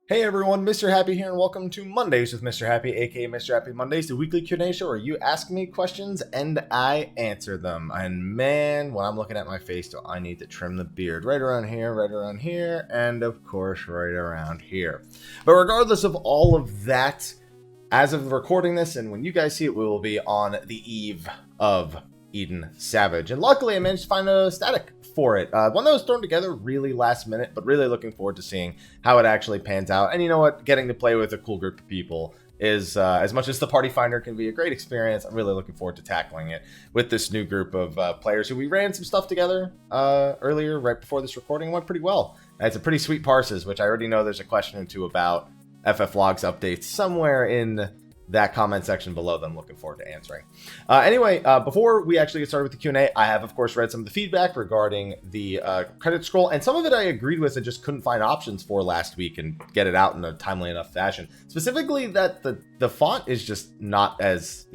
Hey everyone, Mrhappy here, and welcome to Mondays with Mrhappy, aka Mrhappy Mondays, the weekly Q&A show where you ask me questions and I answer them. And man, when I'm looking at my face, do I need to trim the beard right around here, and of course right around here. But regardless of all of that, as of recording this, and when you guys see it, we will be on the eve of Eden Savage. And luckily I managed to find a static for it. One that was thrown together really last minute, but really looking forward to seeing how it actually pans out. And you know what? Getting to play with a cool group of people is, as much as the Party Finder can be a great experience, I'm really looking forward to tackling it with this new group of players who we ran some stuff together earlier, right before this recording. It went pretty well. It's a pretty sweet parses, which I already know there's a question or two about FF Logs updates somewhere in that comment section below that I'm looking forward to answering. Anyway, before we actually get started with the Q&A, I have, of course, read some of the feedback regarding the credit scroll, and some of it I agreed with and just couldn't find options for last week and get it out in a timely enough fashion. Specifically that the font is just not as,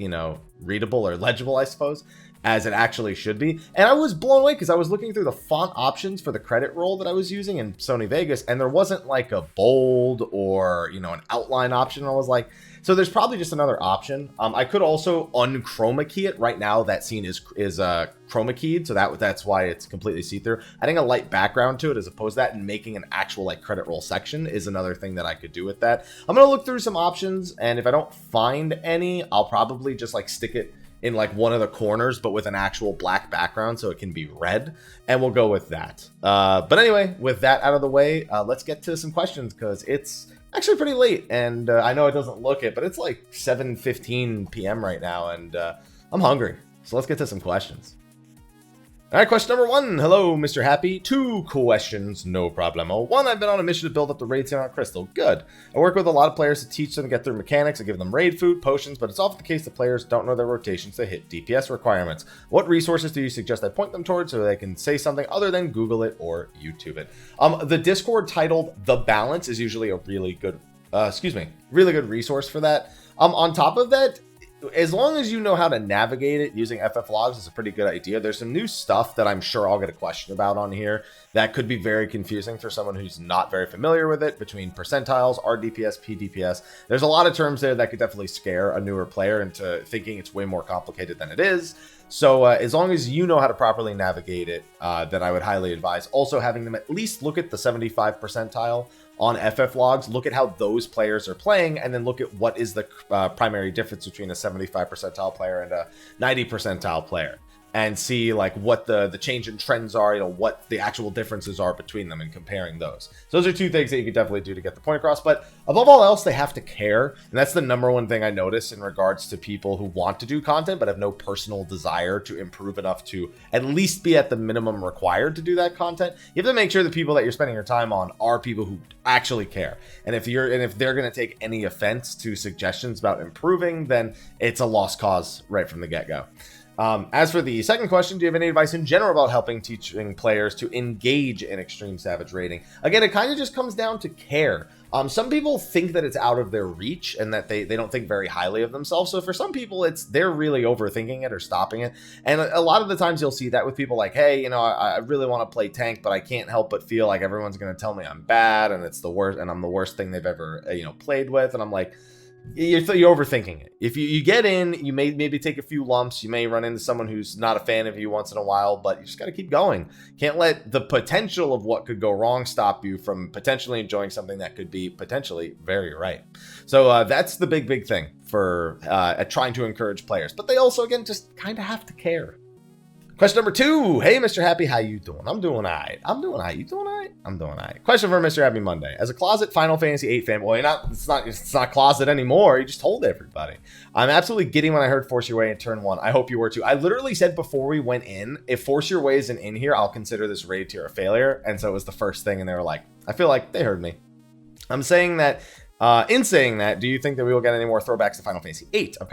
readable or legible, I suppose, as it actually should be. And I was blown away because I was looking through the font options for the credit roll that I was using in Sony Vegas, and there wasn't like a bold or, an outline option. I was like, so there's probably just another option. I could also unchroma key it. Right now that scene is chroma keyed, so that's why it's completely see-through. Adding a light background to it as opposed to that and making an actual credit roll section is another thing that I could do with that. I'm gonna look through some options, and if I don't find any, I'll probably just stick it in one of the corners, but with an actual black background so it can be red, and we'll go with that. But anyway, with that out of the way, let's get to some questions, because it's actually pretty late, and I know it doesn't look it, but it's 7:15 p.m. right now, and I'm hungry. So let's get to some questions. All right, question number 1. Hello, Mrhappy. 2 questions, no problemo. 1, I've been on a mission to build up the raid scene on Crystal. Good. I work with a lot of players to teach them to get through mechanics. I give them raid food, potions, but it's often the case that players don't know their rotations to hit DPS requirements. What resources do you suggest I point them towards so they can say something other than Google it or YouTube it? The Discord titled The Balance is usually a really good, really good resource for that. On top of that, as long as you know how to navigate it using FF Logs, it's a pretty good idea. There's some new stuff that I'm sure I'll get a question about on here that could be very confusing for someone who's not very familiar with it, between percentiles, RDPS, PDPS. There's a lot of terms there that could definitely scare a newer player into thinking it's way more complicated than it is. So as long as you know how to properly navigate it, then I would highly advise also having them at least look at the 75 percentile on FF Logs, look at how those players are playing, and then look at what is the primary difference between a 75 percentile player and a 90 percentile player, and see what the change in trends are, what the actual differences are between them, and comparing those. So those are 2 things that you could definitely do to get the point across. But above all else, they have to care, and that's the number 1 thing I notice in regards to people who want to do content but have no personal desire to improve enough to at least be at the minimum required to do that content. You have to make sure the people that you're spending your time on are people who actually care, and if they're going to take any offense to suggestions about improving, then it's a lost cause right from the get-go. As for the second question, do you have any advice in general about helping teaching players to engage in Extreme Savage raiding? Again, it kind of just comes down to care. Some people think that it's out of their reach and that they don't think very highly of themselves. So for some people, they're really overthinking it or stopping it. And a lot of the times you'll see that with people like, hey, I really want to play tank, but I can't help but feel like everyone's going to tell me I'm bad and it's the worst, and I'm the worst thing they've ever, played with. And I'm like, you're overthinking it. If you get in, you may maybe take a few lumps. You may run into someone who's not a fan of you once in a while, but you just got to keep going. Can't let the potential of what could go wrong stop you from potentially enjoying something that could be potentially very right. So that's the big thing for trying to encourage players. But they also, again, just kind of have to care. Question number 2. Hey, Mrhappy, how you doing? I'm doing all right. You doing all right? I'm doing all right. Question for Mrhappy Monday. As a closet Final Fantasy VIII fanboy, it's not closet anymore. You just told everybody. I'm absolutely giddy when I heard Force Your Way in turn 1. I hope you were too. I literally said before we went in, if Force Your Way isn't in here, I'll consider this raid tier a failure. And so it was the first thing, and they were like, I feel like they heard me. I'm saying that In saying that, do you think that we will get any more throwbacks to Final Fantasy VIII? I'm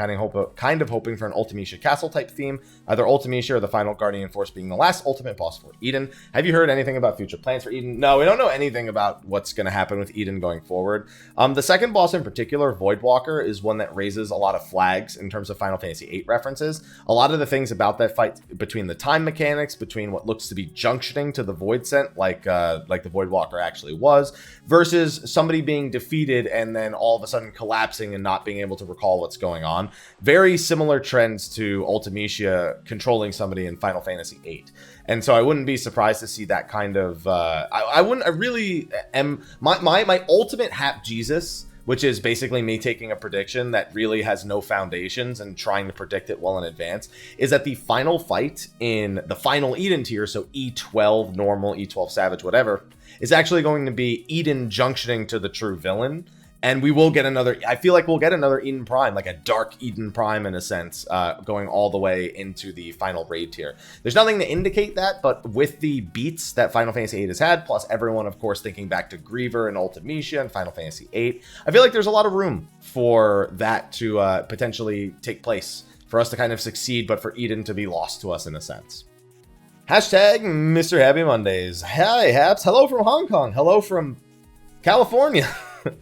kind of hoping for an Ultimecia Castle type theme, either Ultimecia or the final Guardian Force being the last ultimate boss for Eden. Have you heard anything about future plans for Eden? No, we don't know anything about what's going to happen with Eden going forward. The second boss in particular, Voidwalker, is one that raises a lot of flags in terms of Final Fantasy VIII references. A lot of the things about that fight, between the time mechanics, between what looks to be junctioning to the Void Scent, like the Voidwalker actually was, versus somebody being defeated and then all of a sudden collapsing and not being able to recall what's going on. Very similar trends to Ultimecia controlling somebody in Final Fantasy VIII. And so I wouldn't be surprised to see that kind of... I really am... My ultimate Hap Jesus, which is basically me taking a prediction that really has no foundations and trying to predict it well in advance, is that the final fight in the final Eden tier, so E12 normal, E12 savage, whatever, is actually going to be Eden junctioning to the true villain. And we will get another, I feel like we'll get another Eden Prime, like a dark Eden Prime in a sense, going all the way into the final raid tier. There's nothing to indicate that, but with the beats that Final Fantasy VIII has had, plus everyone, of course, thinking back to Griever and Ultimecia and Final Fantasy VIII, I feel like there's a lot of room for that to potentially take place, for us to kind of succeed, but for Eden to be lost to us in a sense. Hashtag Mr. Happy Mondays. Hi, Haps. Hello from Hong Kong. Hello from California.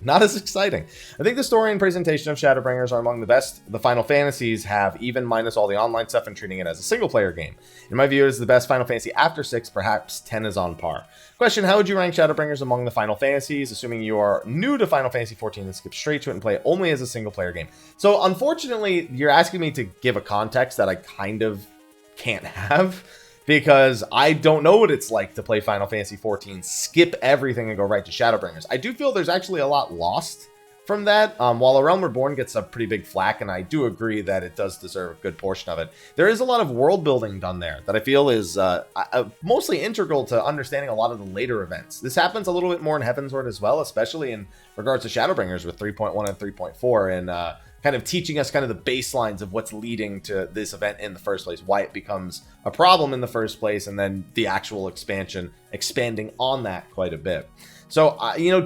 Not as exciting. I think the story and presentation of Shadowbringers are among the best the Final Fantasies have, even minus all the online stuff and treating it as a single-player game. In my view, it is the best Final Fantasy after 6, perhaps 10 is on par. Question, how would you rank Shadowbringers among the Final Fantasies, assuming you are new to Final Fantasy XIV and skip straight to it and play it only as a single-player game? So, unfortunately, you're asking me to give a context that I kind of can't have, because I don't know what it's like to play Final Fantasy XIV, skip everything and go right to Shadowbringers. I do feel there's actually a lot lost from that. While A Realm Reborn gets a pretty big flack, and I do agree that it does deserve a good portion of it, there is a lot of world building done there that I feel is mostly integral to understanding a lot of the later events. This happens a little bit more in Heavensward as well, especially in regards to Shadowbringers with 3.1 and 3.4, and kind of teaching us kind of the baselines of what's leading to this event in the first place, why it becomes a problem in the first place, and then the actual expansion expanding on that quite a bit. So,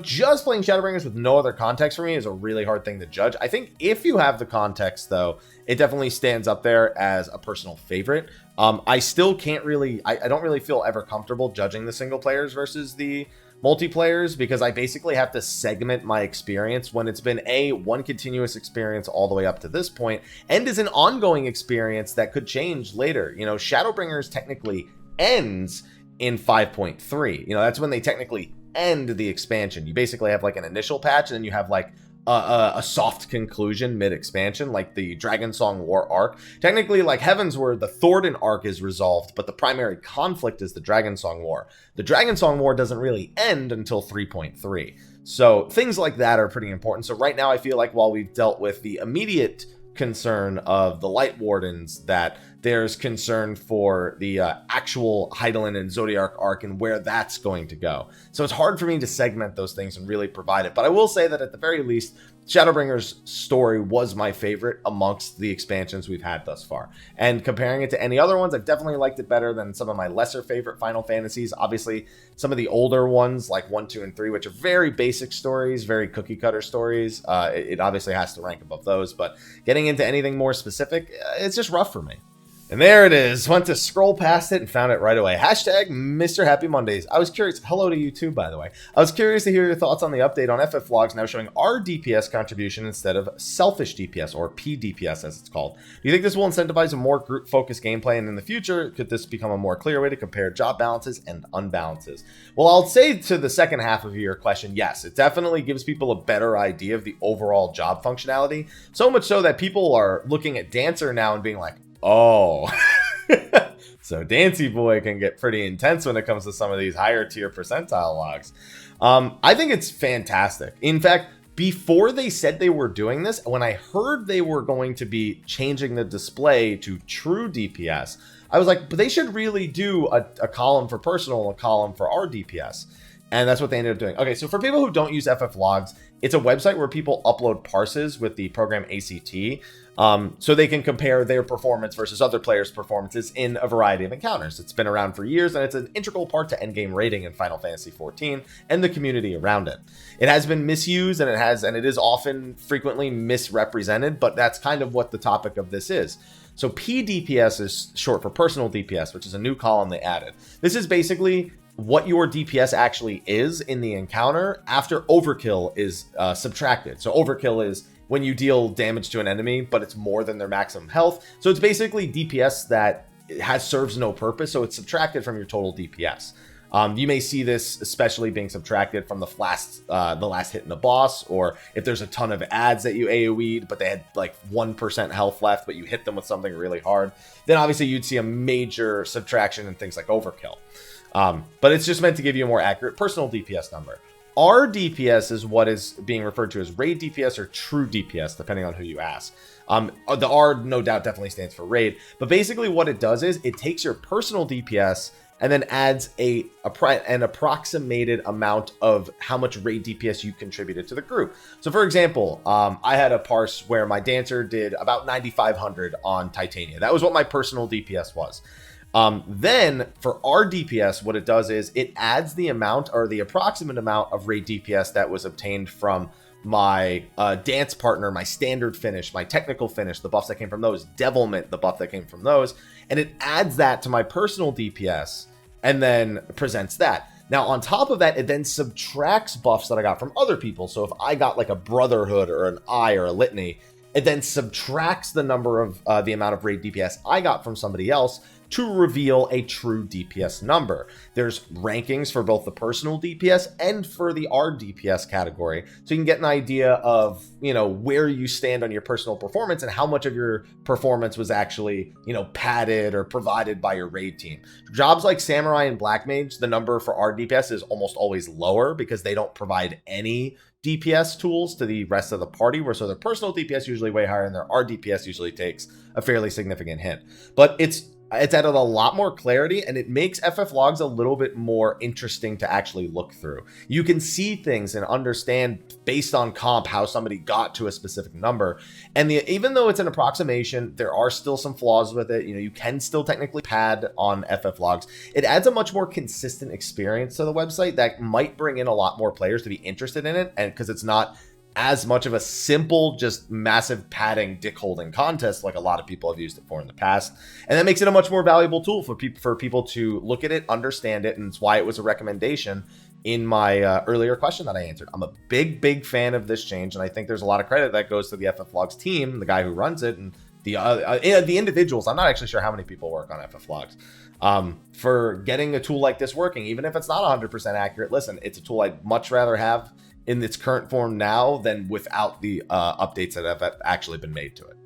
just playing Shadowbringers with no other context for me is a really hard thing to judge. I think if you have the context, though, it definitely stands up there as a personal favorite. I still can't really, I don't really feel ever comfortable judging the single players versus the multiplayers, because I basically have to segment my experience when it's been one continuous experience all the way up to this point, and is an ongoing experience that could change later. Shadowbringers technically ends in 5.3. That's when they technically end the expansion. You basically have like an initial patch, and then you have like a soft conclusion mid-expansion, like the Dragonsong War arc. Technically, like Heavensward, the Thornton arc is resolved, but the primary conflict is the Dragonsong War. The Dragonsong War doesn't really end until 3.3. So things like that are pretty important. So right now I feel like while we've dealt with the immediate concern of the Light Wardens, that there's concern for the actual Hydaelyn and Zodiac arc and where that's going to go. So it's hard for me to segment those things and really provide it. But I will say that at the very least, Shadowbringers' story was my favorite amongst the expansions we've had thus far. And comparing it to any other ones, I've definitely liked it better than some of my lesser favorite Final Fantasies. Obviously, some of the older ones like 1, 2, and 3, which are very basic stories, very cookie-cutter stories, it obviously has to rank above those. But getting into anything more specific, it's just rough for me. And there it is. Went to scroll past it and found it right away. Hashtag Mr. Happy Mondays. I was curious. Hello to you too, by the way. I was curious to hear your thoughts on the update on FF Logs now showing our DPS contribution instead of selfish DPS, or PDPS as it's called. Do you think this will incentivize a more group-focused gameplay, and in the future, could this become a more clear way to compare job balances and unbalances? Well, I'll say to the second half of your question, yes, it definitely gives people a better idea of the overall job functionality. So much so that people are looking at Dancer now and being like, oh, so Dancy Boy can get pretty intense when it comes to some of these higher tier percentile logs. I think it's fantastic. In fact, before they said they were doing this, when I heard they were going to be changing the display to true DPS, I was like, but they should really do a column for personal and a column for our DPS. And that's what they ended up doing. Okay, so for people who don't use FF Logs, it's a website where people upload parses with the program ACT, so they can compare their performance versus other players' performances in a variety of encounters. It's been around for years, and it's an integral part to endgame rating in Final Fantasy XIV and the community around it. It has been misused, and it is often frequently misrepresented, but that's kind of what the topic of this is. So PDPS is short for personal DPS, which is a new column they added. This is basically what your DPS actually is in the encounter after overkill is subtracted. So overkill is when you deal damage to an enemy, but it's more than their maximum health. So it's basically DPS that serves no purpose, so it's subtracted from your total DPS. You may see this especially being subtracted from the last hit in the boss, or if there's a ton of ads that you AoE'd, but they had like 1% health left, but you hit them with something really hard, then obviously you'd see a major subtraction in things like overkill. But it's just meant to give you a more accurate personal DPS number. R DPS is what is being referred to as raid DPS or true DPS, depending on who you ask. The R, no doubt, definitely stands for raid. But basically what it does is it takes your personal DPS and then adds an approximated amount of how much raid DPS you contributed to the group. So for example, I had a parse where my dancer did about 9,500 on Titania. That was what my personal DPS was. Then for our DPS, what it does is it adds the amount or the approximate amount of raid DPS that was obtained from my dance partner, my standard finish, my technical finish, the buffs that came from those, devilment, the buff that came from those, and it adds that to my personal DPS and then presents that. Now, on top of that, it then subtracts buffs that I got from other people. So if I got like a Brotherhood or an Eye or a Litany, it then subtracts the number of the amount of raid DPS I got from somebody else to reveal a true DPS number. There's rankings for both the personal DPS and for the R DPS category, so you can get an idea of, you know, where you stand on your personal performance and how much of your performance was actually, you know, padded or provided by your raid team. Jobs like Samurai and Black Mage, the number for R DPS is almost always lower because they don't provide any DPS tools to the rest of the party, where so their personal DPS usually way higher and their R DPS usually takes a fairly significant hit. But it's added a lot more clarity, and it makes FF Logs a little bit more interesting to actually look through. You can see things and understand based on comp how somebody got to a specific number. And even though it's an approximation, there are still some flaws with it. You know, you can still technically pad on FF Logs. It adds a much more consistent experience to the website that might bring in a lot more players to be interested in it, and because it's not as much of a simple, just massive padding dick holding contest like a lot of people have used it for in the past. And that makes it a much more valuable tool for people to look at it, understand it, and it's why it was a recommendation in my earlier question that I answered. I'm a big fan of this change, and I think there's a lot of credit that goes to the FF Logs team, the guy who runs it, and the individuals. I'm not actually sure how many people work on FF Logs for getting a tool like this working, even if it's not 100% accurate. Listen, it's a tool I'd much rather have in its current form now than without the updates that have actually been made to it.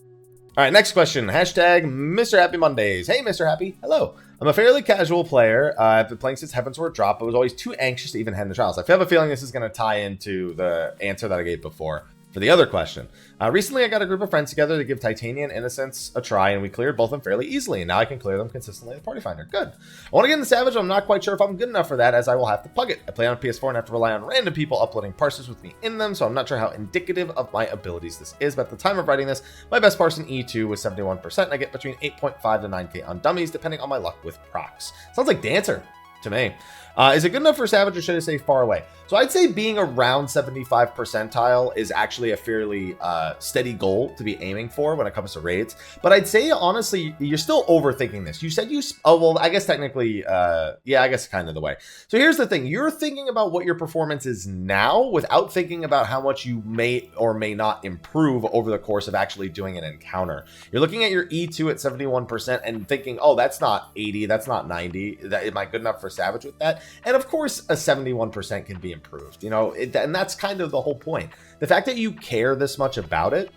All right, next question. Hashtag Mr. Happy Mondays. Hey, Mr. Happy. Hello. I'm a fairly casual player. I've been playing since Heavensward dropped, but was always too anxious to even head in the trials. I have a feeling this is going to tie into the answer that I gave before for the other question. Recently, I got a group of friends together to give Titania and Innocence a try, and we cleared both of them fairly easily, and now I can clear them consistently in Party Finder. Good. I want to get in the Savage, but I'm not quite sure if I'm good enough for that, as I will have to pug it. I play on PS4 and have to rely on random people uploading parsers with me in them, so I'm not sure how indicative of my abilities this is, but at the time of writing this, my best parse in E2 was 71%, and I get between 8.5 to 9k on dummies, depending on my luck with procs. Sounds like Dancer to me. Is it good enough for Savage, or should I say far away? So I'd say being around 75 percentile is actually a fairly steady goal to be aiming for when it comes to raids. But I'd say, honestly, you're still overthinking this. You said oh, well, I guess technically, yeah, I guess kind of the way. So here's the thing. You're thinking about what your performance is now without thinking about how much you may or may not improve over the course of actually doing an encounter. You're looking at your E2 at 71% and thinking, oh, that's not 80, that's not 90. Am I good enough for Savage with that? And of course, a 71% can be improved, you know, and that's kind of the whole point. The fact that you care this much about it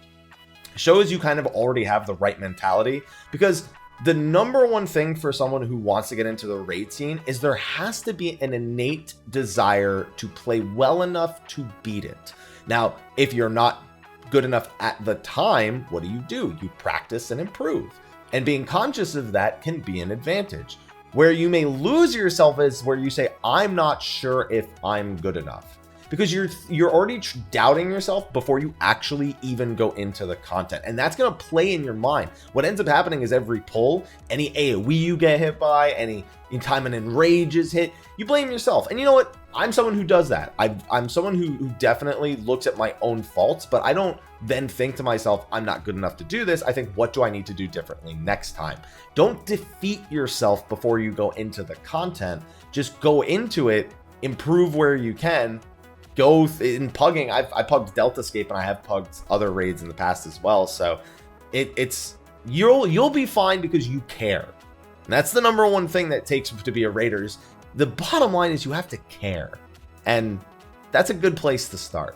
shows you kind of already have the right mentality, because the number one thing for someone who wants to get into the raid scene is there has to be an innate desire to play well enough to beat it. Now, if you're not good enough at the time, what do? You practice and improve. And being conscious of that can be an advantage. Where you may lose yourself is where you say, I'm not sure if I'm good enough. Because you're already doubting yourself before you actually even go into the content. And that's going to play in your mind. What ends up happening is every pull, any AoE you get hit by, any time an enrage is hit, you blame yourself. And you know what? I'm someone who does that. I'm someone who definitely looks at my own faults, but I don't then think to myself, I'm not good enough to do this. I think, what do I need to do differently next time? Don't defeat yourself before you go into the content. Just go into it, improve where you can. Go in pugging. I pugged Deltascape and I have pugged other raids in the past as well. So you'll be fine because you care. And that's the number one thing that takes to be a raiders. The bottom line is you have to care. And that's a good place to start.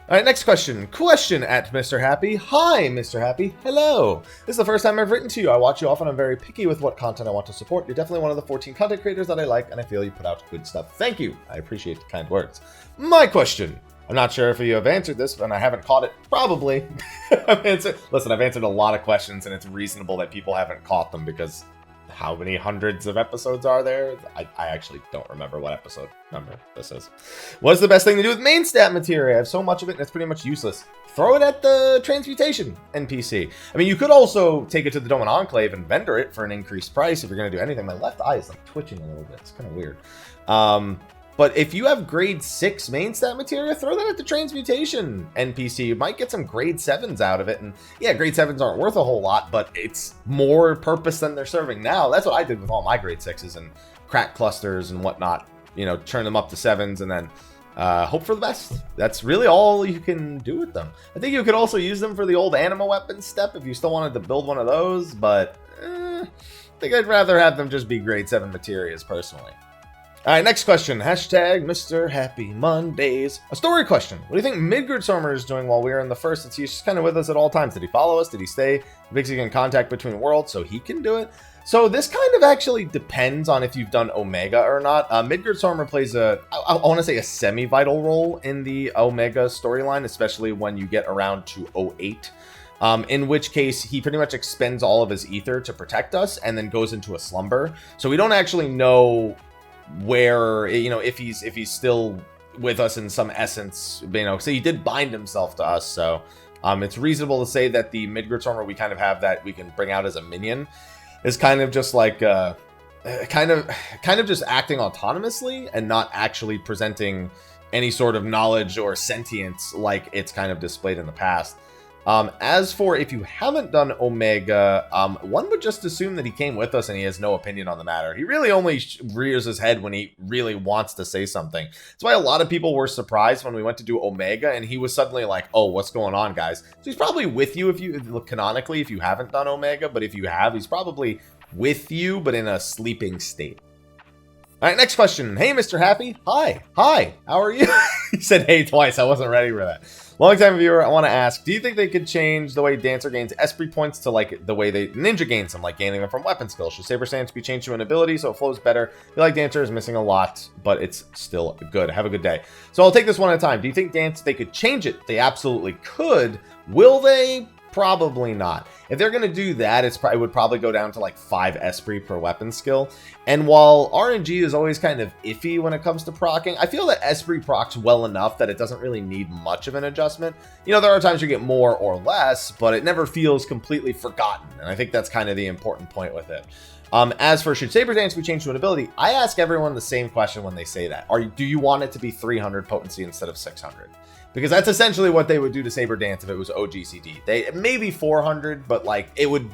All right, next question. Question at Mrhappy. Hi, Mrhappy. Hello. This is the first time I've written to you. I watch you often. I'm very picky with what content I want to support. You're definitely one of the 14 content creators that I like, and I feel you put out good stuff. Thank you. I appreciate the kind words. My question. I'm not sure if you have answered this, and I haven't caught it. Probably. Listen, I've answered a lot of questions, and it's reasonable that people haven't caught them because how many hundreds of episodes are there? I actually don't remember what episode number this is. What's the best thing to do with main stat materia? I have so much of it and it's pretty much useless. Throw it at the transmutation NPC. I mean, you could also take it to the Doman Enclave and vendor it for an increased price if you're going to do anything. My left eye is like twitching a little bit. It's kind of weird. But if you have grade 6 main stat materia, throw that at the transmutation NPC. You might get some grade 7s out of it. And yeah, grade 7s aren't worth a whole lot, but it's more purpose than they're serving now. That's what I did with all my grade 6s and crack clusters and whatnot. You know, turn them up to 7s and then hope for the best. That's really all you can do with them. I think you could also use them for the old anima weapon step if you still wanted to build one of those, but I think I'd rather have them just be grade 7 materias personally. All right, next question. Hashtag Mr. Happy Mondays. A story question. What do you think Midgardsormr is doing while we are in the first? Since he's just kind of with us at all times. Did he follow us? Did he stay basically in contact between worlds so he can do it? So this kind of actually depends on if you've done Omega or not. Midgardsormr plays I want to say a semi-vital role in the Omega storyline, especially when you get around to 08. In which case he pretty much expends all of his ether to protect us and then goes into a slumber. So we don't actually know where, you know, if he's still with us in some essence, you know, so he did bind himself to us. So it's reasonable to say that the Midgardsormr we kind of have that we can bring out as a minion is kind of just like kind of just acting autonomously and not actually presenting any sort of knowledge or sentience like it's kind of displayed in the past. As for if you haven't done Omega, one would just assume that he came with us and he has no opinion on the matter. He really only rears his head when he really wants to say something. That's why a lot of people were surprised when we went to do Omega and he was suddenly like, oh, what's going on, guys? So he's probably with you if you canonically, if you haven't done Omega, but if you have, he's probably with you, but in a sleeping state. All right, next question. Hey, Mr. Happy. Hi. How are you? He said hey twice. I wasn't ready for that. Long-time viewer, I want to ask, do you think they could change the way Dancer gains Esprit points to like the way they Ninja gains them, like gaining them from weapon skills? Should Saber Stance be changed to an ability so it flows better? I feel like Dancer is missing a lot, but it's still good. Have a good day. So I'll take this one at a time. Do you think they could change it? They absolutely could. Will they? Probably not. If they're going to do that, it would probably go down to like 5 Esprit per weapon skill. And while RNG is always kind of iffy when it comes to procking, I feel that Esprit procs well enough that it doesn't really need much of an adjustment. You know, there are times you get more or less, but it never feels completely forgotten. And I think that's kind of the important point with it. As for should Saber Dance be changed to an ability, I ask everyone the same question when they say that. Do you want it to be 300 potency instead of 600? Because that's essentially what they would do to Saber Dance if it was OGCD. They maybe 400, but like it would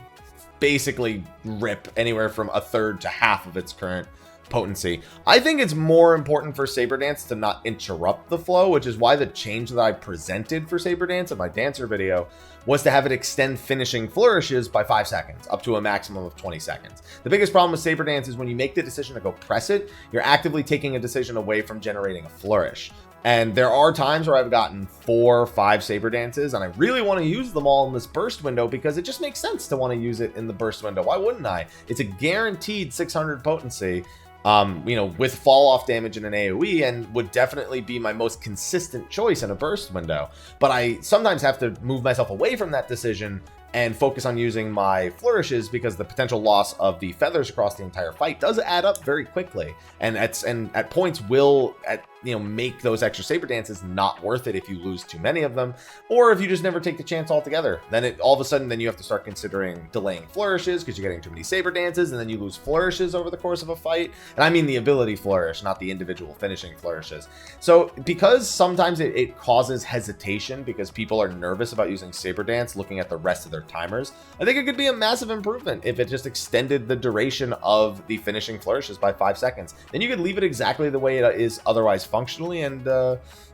basically rip anywhere from a third to half of its current potency. I think it's more important for Saber Dance to not interrupt the flow, which is why the change that I presented for Saber Dance in my Dancer video was to have it extend finishing flourishes by 5 seconds, up to a maximum of 20 seconds. The biggest problem with Saber Dance is when you make the decision to go press it, you're actively taking a decision away from generating a flourish. And there are times where I've gotten 4 or 5 Saber Dances, and I really want to use them all in this burst window because it just makes sense to want to use it in the burst window. Why wouldn't I? It's a guaranteed 600 potency, you know, with fall off damage in an AoE, and would definitely be my most consistent choice in a burst window. But I sometimes have to move myself away from that decision and focus on using my flourishes, because the potential loss of the feathers across the entire fight does add up very quickly, and at points will make those extra saber dances not worth it if you lose too many of them, or if you just never take the chance altogether. Then all of a sudden you have to start considering delaying flourishes because you're getting too many saber dances, and then you lose flourishes over the course of a fight. And I mean the ability flourish, not the individual finishing flourishes. So because sometimes it causes hesitation because people are nervous about using saber dance looking at the rest of their timers, I think it could be a massive improvement if it just extended the duration of the finishing flourishes by 5 seconds. Then you could leave it exactly the way it is otherwise functionally, and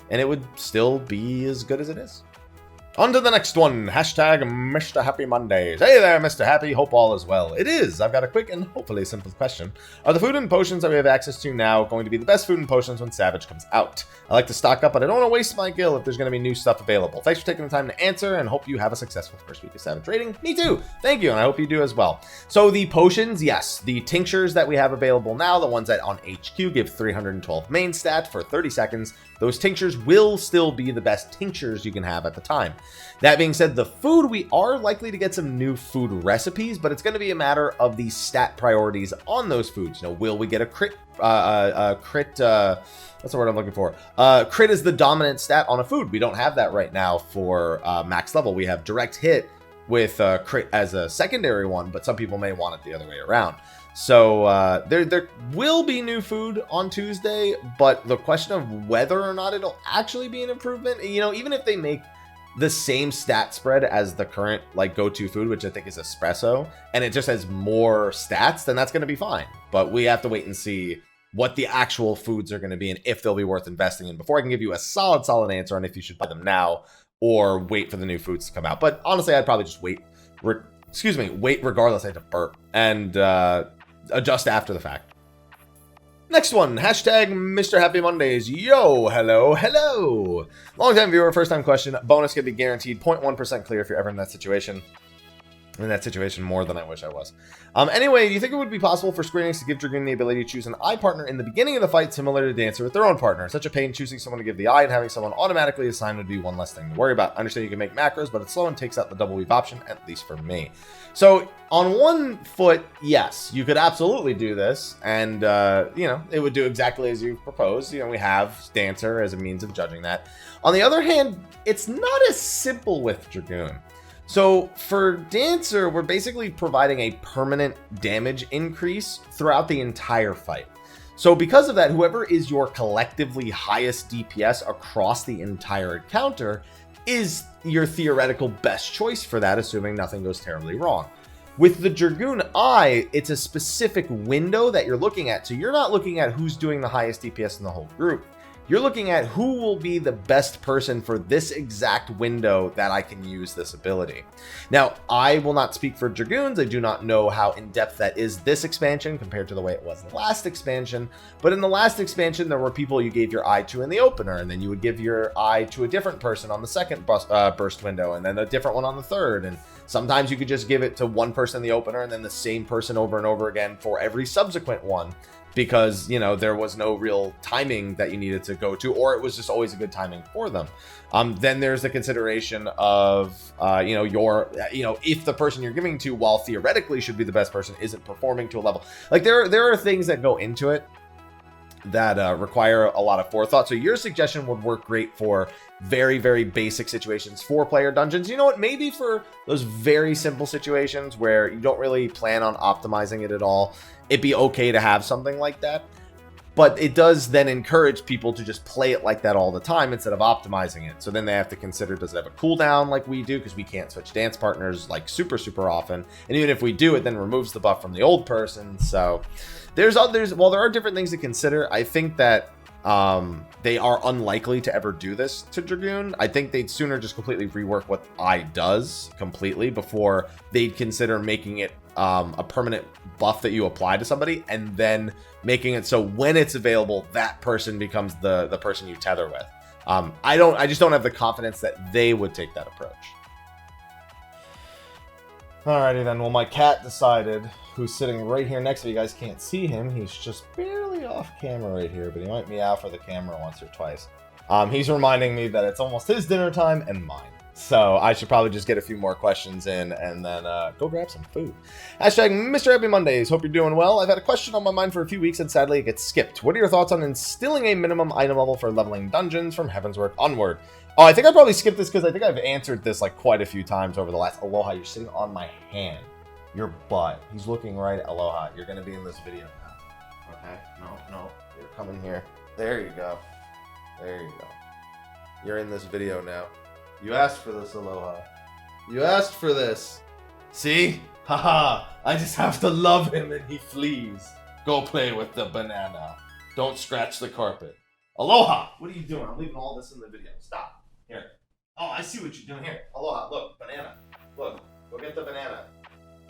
it would still be as good as it is. On to the next one. Hashtag Mr. Happy Mondays. Hey there, Mr. Happy. Hope all is well. It is. I've got a quick and hopefully simple question. Are the food and potions that we have access to now going to be the best food and potions when Savage comes out? I like to stock up, but I don't want to waste my gil if there's going to be new stuff available. Thanks for taking the time to answer, and hope you have a successful first week of Savage rating. Me too. Thank you, and I hope you do as well. So the potions, yes. The tinctures that we have available now, the ones that on HQ give 312 main stat for 30 seconds, those tinctures will still be the best tinctures you can have at the time. That being said, the food, we are likely to get some new food recipes, but it's going to be a matter of the stat priorities on those foods. Will we get a crit? What's the word I'm looking for? Crit is the dominant stat on a food. We don't have that right now for max level. We have direct hit with crit as a secondary one, but some people may want it the other way around. So there will be new food on Tuesday, but the question of whether or not it'll actually be an improvement, even if they make the same stat spread as the current go-to food, which I think is espresso, and it just has more stats, then that's going to be fine. But we have to wait and see what the actual foods are going to be and if they'll be worth investing in before I can give you a solid answer on if you should buy them now or wait for the new foods to come out. But honestly, I'd probably just wait regardless. I had to burp and adjust after the fact. Next one, hashtag Mr. Happy Mondays. Yo, hello. Long time viewer, first time question. Bonus can be guaranteed 0.1% clear if you're ever in that situation. In that situation more than I wish I was. Anyway, do you think it would be possible for Square Enix to give Dragoon the ability to choose an eye partner in the beginning of the fight similar to Dancer with their own partner? Such a pain choosing someone to give the eye, and having someone automatically assigned would be one less thing to worry about. I understand you can make macros, but it's slow and takes out the double weave option, at least for me. So on one foot, yes, you could absolutely do this, and it would do exactly as you proposed. We have Dancer as a means of judging that. On the other hand, it's not as simple with Dragoon. So for Dancer, we're basically providing a permanent damage increase throughout the entire fight. So because of that, whoever is your collectively highest DPS across the entire encounter is your theoretical best choice for that, assuming nothing goes terribly wrong. With the Dragoon Eye, it's a specific window that you're looking at. So you're not looking at who's doing the highest DPS in the whole group. You're looking at who will be the best person for this exact window that I can use this ability. Now, I will not speak for Dragoons. I do not know how in-depth that is this expansion compared to the way it was the last expansion. But in the last expansion, there were people you gave your eye to in the opener, and then you would give your eye to a different person on the second burst window, and then a different one on the third. And sometimes you could just give it to one person in the opener and then the same person over and over again for every subsequent one, because there was no real timing that you needed to go to, or it was just always a good timing for them. Then there's the consideration of if the person you're giving to, while theoretically should be the best person, isn't performing to a level. There are things that go into it that require a lot of forethought. So your suggestion would work great for very, very basic situations, 4-player dungeons. Maybe for those very simple situations where you don't really plan on optimizing it at all, it'd be okay to have something like that. But it does then encourage people to just play it like that all the time instead of optimizing it. So then they have to consider, does it have a cooldown like we do? Because we can't switch dance partners super often. And even if we do, it then removes the buff from the old person. So there are different things to consider. I think that they are unlikely to ever do this to Dragoon. I think they'd sooner just completely rework what Eye does completely before they'd consider making it a permanent buff that you apply to somebody, and then making it so when it's available, that person becomes the person you tether with. I just don't have the confidence that they would take that approach. Alrighty then, well, my cat decided, who's sitting right here next to me. You guys can't see him. He's just barely off camera right here, but he might meow for the camera once or twice. He's reminding me that it's almost his dinner time and mine. So I should probably just get a few more questions in and then go grab some food. Hashtag Mr. Happy Mondays. Hope you're doing well. I've had a question on my mind for a few weeks and sadly it gets skipped. What are your thoughts on instilling a minimum item level for leveling dungeons from Heavensward onward? Oh, I think I probably skipped this because I think I've answered this like quite a few times over the last... Aloha, you're sitting on my hand. Your butt. He's looking right at Aloha. You're going to be in this video now. Okay? No. You're coming here. There you go. There you go. You're in this video now. You asked for this, Aloha. You asked for this. See? Haha. I just have to love him and he flees. Go play with the banana. Don't scratch the carpet. Aloha! What are you doing? I'm leaving all this in the video. Stop. Here. Oh, I see what you're doing here. Aloha, look. Banana. Look. Go get the banana.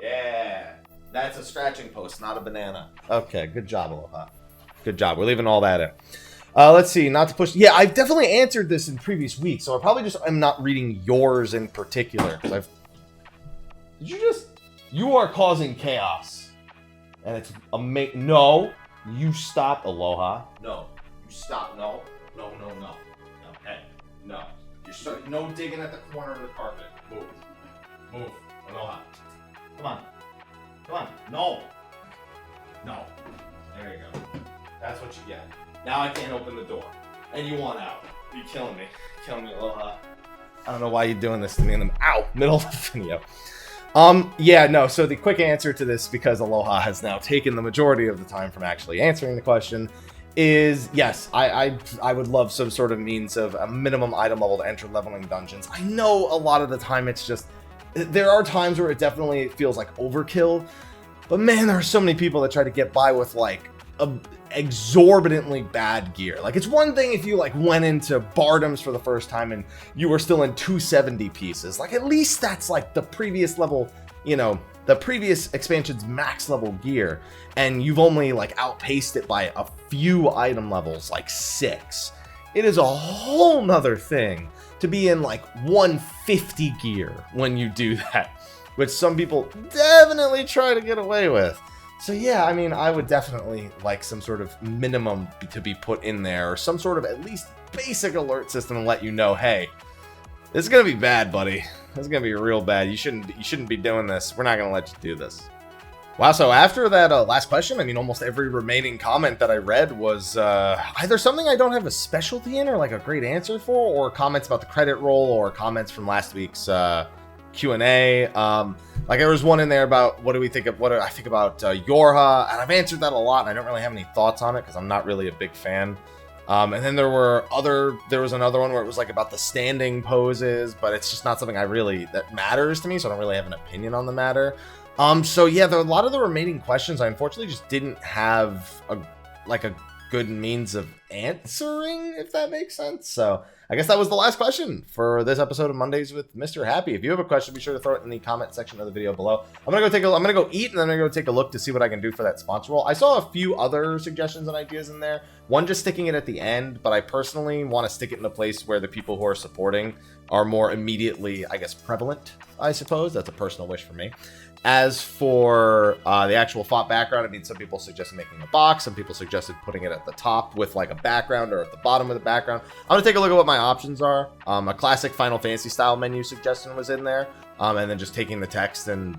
Yeah. That's a scratching post, not a banana. Okay, good job, Aloha. Good job. We're leaving all that in. Let's see, not to push... Yeah, I've definitely answered this in previous weeks, so I probably just am not reading yours in particular. Because I've... Did you just... You are causing chaos. And it's amazing. No. You stop, Aloha. No. You stop. No. No. Okay. No. You're no digging at the corner of the carpet. Move. Aloha. Come on. No. There you go. That's what you get. Now I can't open the door. And you want out. You're killing me. Aloha. I don't know why you're doing this to me in the middle of the video. Yeah, no, so the quick answer to this, because Aloha has now taken the majority of the time from actually answering the question, is yes, I would love some sort of means of a minimum item level to enter leveling dungeons. I know a lot of the time it's just, there are times where it definitely feels like overkill, but man, there are so many people that try to get by with like exorbitantly bad gear. Like, it's one thing if you like went into Bardom's for the first time and you were still in 270 pieces. Like, at least that's like the previous level, you know, the previous expansion's max level gear, and you've only like outpaced it by a few item levels, like 6. It is a whole nother thing to be in like 150 gear when you do that, which some people definitely try to get away with. So yeah, I mean, I would definitely like some sort of minimum to be put in there, or some sort of at least basic alert system to let you know, hey, this is gonna be bad, buddy. This is gonna be real bad. You shouldn't be doing this. We're not gonna let you do this. Wow, so after that last question, I mean, almost every remaining comment that I read was either something I don't have a specialty in or like a great answer for, or comments about the credit roll, or comments from last week's Q&A. Like, there was one in there about what I think about Yorha, and I've answered that a lot, and I don't really have any thoughts on it because I'm not really a big fan. And then there was another one where it was like about the standing poses, but it's just not something that matters to me, so I don't really have an opinion on the matter. So yeah, a lot of the remaining questions I unfortunately just didn't have a good means of answering, if that makes sense. So I guess that was the last question for this episode of Mondays with Mr. Happy. If you have a question, be sure to throw it in the comment section of the video below. I'm gonna go eat, and then I'm gonna go take a look to see what I can do for that sponsor roll. I saw a few other suggestions and ideas in there. One just sticking it at the end, but I personally want to stick it in a place where the people who are supporting are more immediately, I guess, prevalent, I suppose. That's a personal wish for me. As for the actual font background, I mean, some people suggested making a box. Some people suggested putting it at the top with like a background, or at the bottom of the background. I'm going to take a look at what my options are. A classic Final Fantasy style menu suggestion was in there. And then just taking the text and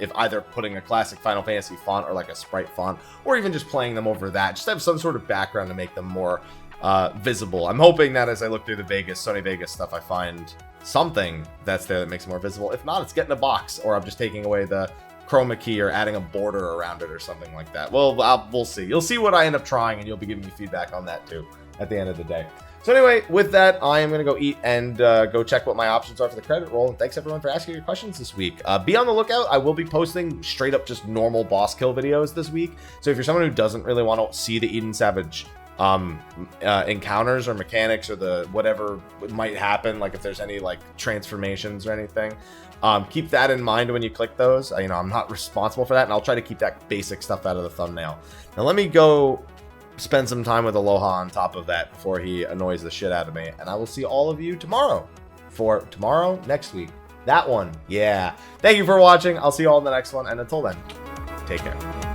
if either putting a classic Final Fantasy font or like a sprite font, or even just playing them over that, just have some sort of background to make them more visible. I'm hoping that as I look through the Sony Vegas stuff, I find something that's there that makes it more visible. If not, it's getting a box, or I'm just taking away the chroma key or adding a border around it or something like that. Well, we'll see. You'll see what I end up trying, and you'll be giving me feedback on that too at the end of the day. So anyway, with that, I am going to go eat and go check what my options are for the credit roll. And thanks everyone for asking your questions this week. Be on the lookout. I will be posting straight up just normal boss kill videos this week. So if you're someone who doesn't really want to see the Eden Savage encounters or mechanics, or the whatever might happen, like if there's any like transformations or anything, keep that in mind when you click those. I'm not responsible for that, and I'll try to keep that basic stuff out of the thumbnail. Now let me go spend some time with Aloha on top of that before he annoys the shit out of me, and I will see all of you tomorrow next week. That one, yeah. Thank you for watching. I'll see you all in the next one, and until then, take care.